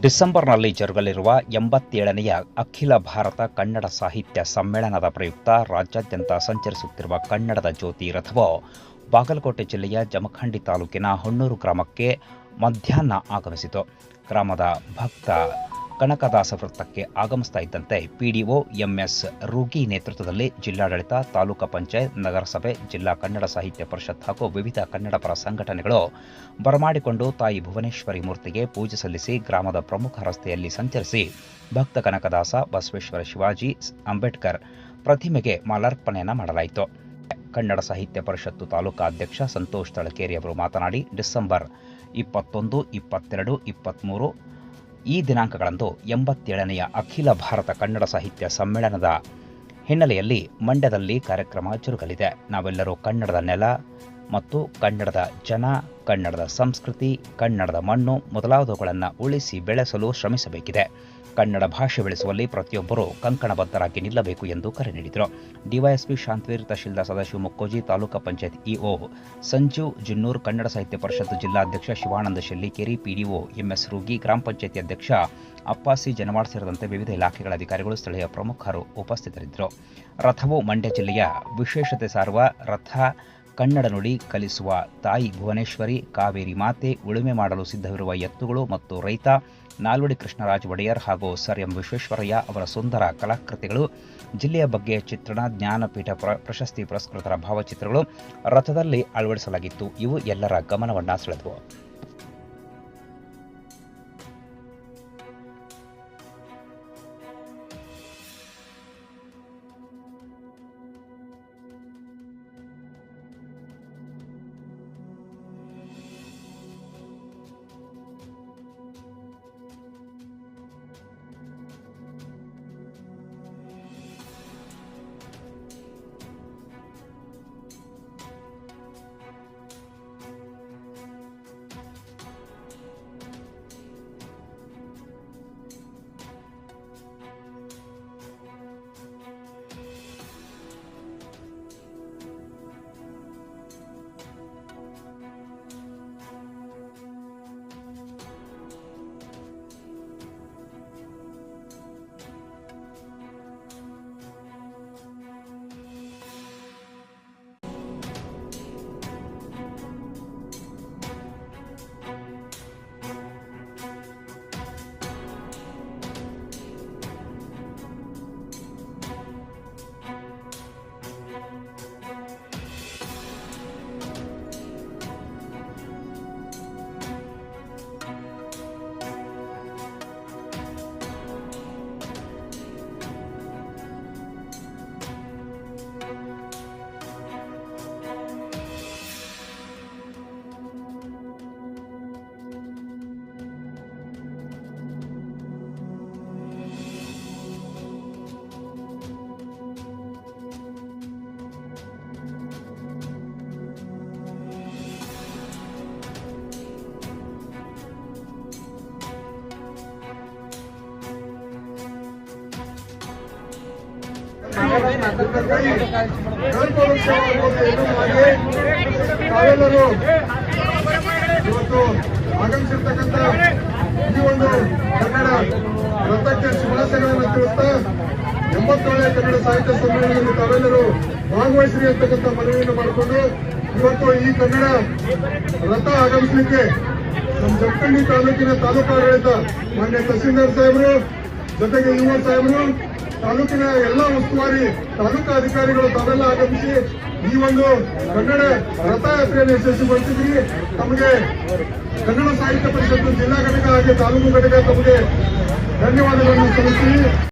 ಡಿಸೆಂಬರ್ನಲ್ಲಿ ಜರುಗಲಿರುವ 87ನೆಯ ಅಖಿಲ ಭಾರತ ಕನ್ನಡ ಸಾಹಿತ್ಯ ಸಮ್ಮೇಳನದ ಪ್ರಯುಕ್ತ ರಾಜ್ಯಾದ್ಯಂತ ಸಂಚರಿಸುತ್ತಿರುವ ಕನ್ನಡದ ಜ್ಯೋತಿ ರಥವು ಬಾಗಲಕೋಟೆ ಜಿಲ್ಲೆಯ ಜಮಖಂಡಿ ತಾಲೂಕಿನ ಹೊನ್ನೂರು ಗ್ರಾಮಕ್ಕೆ ಮಧ್ಯಾಹ್ನ ಆಗಮಿಸಿತು. ಗ್ರಾಮದ ಭಕ್ತ ಕನಕದಾಸ ವೃತ್ತಕ್ಕೆ ಆಗಮಿಸ್ತಾ ಇದ್ದಂತೆ ಪಿಡಿಒ ಎಂಎಸ್ ರೂಗಿ ನೇತೃತ್ವದಲ್ಲಿ ಜಿಲ್ಲಾಡಳಿತ, ತಾಲೂಕು ಪಂಚಾಯತ್, ನಗರಸಭೆ, ಜಿಲ್ಲಾ ಕನ್ನಡ ಸಾಹಿತ್ಯ ಪರಿಷತ್ ಹಾಗೂ ವಿವಿಧ ಕನ್ನಡಪರ ಸಂಘಟನೆಗಳು ಬರಮಾಡಿಕೊಂಡು ತಾಯಿ ಭುವನೇಶ್ವರಿ ಮೂರ್ತಿಗೆ ಪೂಜೆ ಸಲ್ಲಿಸಿ ಗ್ರಾಮದ ಪ್ರಮುಖ ರಸ್ತೆಯಲ್ಲಿ ಸಂಚರಿಸಿ ಭಕ್ತ ಕನಕದಾಸ, ಬಸವೇಶ್ವರ ಶಿವಾಜಿ, ಅಂಬೇಡ್ಕರ್ ಪ್ರತಿಮೆಗೆ ಮಾಲಾರ್ಪಣೆಯನ್ನು ಮಾಡಲಾಯಿತು. ಕನ್ನಡ ಸಾಹಿತ್ಯ ಪರಿಷತ್ತು ತಾಲೂಕಾ ಅಧ್ಯಕ್ಷ ಸಂತೋಷ್ ತಳಕೇರಿ ಅವರು ಮಾತನಾಡಿ, ಡಿಸೆಂಬರ್ 21, 22, 23 ಈ ದಿನಾಂಕಗಳಂದು 87ನೆಯ ಅಖಿಲ ಭಾರತ ಕನ್ನಡ ಸಾಹಿತ್ಯ ಸಮ್ಮೇಳನದ ಹಿನ್ನೆಲೆಯಲ್ಲಿ ಮಂಡ್ಯದಲ್ಲಿ ಕಾರ್ಯಕ್ರಮ ಜರುಗಲಿದೆ. ನಾವೆಲ್ಲರೂ ಕನ್ನಡದ ನೆಲ ಮತ್ತು ಕನ್ನಡದ ಜನ, ಕನ್ನಡದ ಸಂಸ್ಕೃತಿ, ಕನ್ನಡದ ಮಣ್ಣು ಮೊದಲಾದವುಗಳನ್ನು ಉಳಿಸಿ ಬೆಳೆಸಲು ಶ್ರಮಿಸಬೇಕಿದೆ. ಕನ್ನಡ ಭಾಷೆ ಬೆಳೆಸುವಲ್ಲಿ ಪ್ರತಿಯೊಬ್ಬರೂ ಕಂಕಣಬದ್ಧರಾಗಿ ನಿಲ್ಲಬೇಕು ಎಂದು ಕರೆ ನೀಡಿದರು. ಡಿವೈಎಸ್ಪಿ ಶಾಂತವೀರ್, ತಹಶೀಲ್ದಾರ್ ಸದಾಶಿವ ಮುಕ್ಕೋಜಿ, ತಾಲೂಕಾ ಪಂಚಾಯತ್ ಇಒ ಸಂಜೀವ್ ಜಿನ್ನೂರ್, ಕನ್ನಡ ಸಾಹಿತ್ಯ ಪರಿಷತ್ತು ಜಿಲ್ಲಾಧ್ಯಕ್ಷ ಶಿವಾನಂದ ಶೆಲ್ಲಿಕೇರಿ, ಪಿಡಿಒ ಎಂಎಸ್ ರೂಗಿ, ಗ್ರಾಮ ಪಂಚಾಯತಿ ಅಧ್ಯಕ್ಷ ಅಪ್ಪಾಸಿ ಜನವಾಡ್ ಸೇರಿದಂತೆ ವಿವಿಧ ಇಲಾಖೆಗಳ ಅಧಿಕಾರಿಗಳು, ಸ್ಥಳೀಯ ಪ್ರಮುಖರು ಉಪಸ್ಥಿತರಿದ್ದರು. ರಥವು ಮಂಡ್ಯ ಜಿಲ್ಲೆಯ ವಿಶೇಷತೆ ಸಾರುವ ರಥ. ಕನ್ನಡ ನುಡಿ ಕಲಿಸುವ ತಾಯಿ ಭುವನೇಶ್ವರಿ, ಕಾವೇರಿ ಮಾತೆ, ಉಳುಮೆ ಮಾಡಲು ಸಿದ್ಧವಿರುವ ಎತ್ತುಗಳು ಮತ್ತು ರೈತ, ನಾಲ್ವಡಿ ಕೃಷ್ಣರಾಜ ಒಡೆಯರ್ ಹಾಗೂ ಸರ್ ಎಂ ವಿಶ್ವೇಶ್ವರಯ್ಯ ಅವರ ಸುಂದರ ಕಲಾಕೃತಿಗಳು, ಜಿಲ್ಲೆಯ ಬಗ್ಗೆ ಚಿತ್ರಣ, ಜ್ಞಾನಪೀಠ ಪ್ರಶಸ್ತಿ ಪುರಸ್ಕೃತರ ಭಾವಚಿತ್ರಗಳು ರಥದಲ್ಲಿ ಅಳವಡಿಸಲಾಗಿತ್ತು. ಇವು ಎಲ್ಲರ ಗಮನವನ್ನು ಸೆಳೆದವು. ತಾವೆಲ್ಲರೂ ಇವತ್ತು ಆಗಮಿಸಿರ್ತಕ್ಕಂಥ ಈ ಒಂದು ಕನ್ನಡ ರಥಕ್ಕೆ ಶುಭಾಶಯಗಳನ್ನು ತಿಳಿಸ್ತಾ 87ನೇ ಕನ್ನಡ ಸಾಹಿತ್ಯ ಸಮ್ಮೇಳನದಲ್ಲಿ ತಾವೆಲ್ಲರೂ ಭಾಗವಹಿಸಿರಿ ಅಂತಕ್ಕಂಥ ಮನವಿಯನ್ನು ಮಾಡಿಕೊಂಡು ಇವತ್ತು ಈ ಕನ್ನಡ ರಥ ಆಗಮಿಸಲಿಕ್ಕೆ ನಮ್ಮ ಜಮಖಂಡಿ ತಾಲೂಕಿನ ತಾಲೂಕಾಡಳಿತ ಮಾನ್ಯ ತಹಸೀಲ್ದಾರ್ ಸಾಹೇಬರು ಜೊತೆಗೆ ಯುವ ಸಾಹೇಬರು, ತಾಲೂಕಿನ ಎಲ್ಲ ಉಸ್ತುವಾರಿ ತಾಲೂಕಾ ಅಧಿಕಾರಿಗಳು ತಾವೆಲ್ಲ ಆಗಮಿಸಿ ಈ ಒಂದು ಕನ್ನಡ ರಥಯಾತ್ರೆಯನ್ನು ಯಶಸ್ವಿಗೊಳಿಸಿದ್ರಿ. ತಮಗೆ ಕನ್ನಡ ಸಾಹಿತ್ಯ ಪರಿಷತ್ತು ಜಿಲ್ಲಾ ಘಟಕ ಹಾಗೆ ತಾಲೂಕು ಘಟಕ ತಮಗೆ ಧನ್ಯವಾದಗಳನ್ನು ಸಲ್ಲಿಸಿ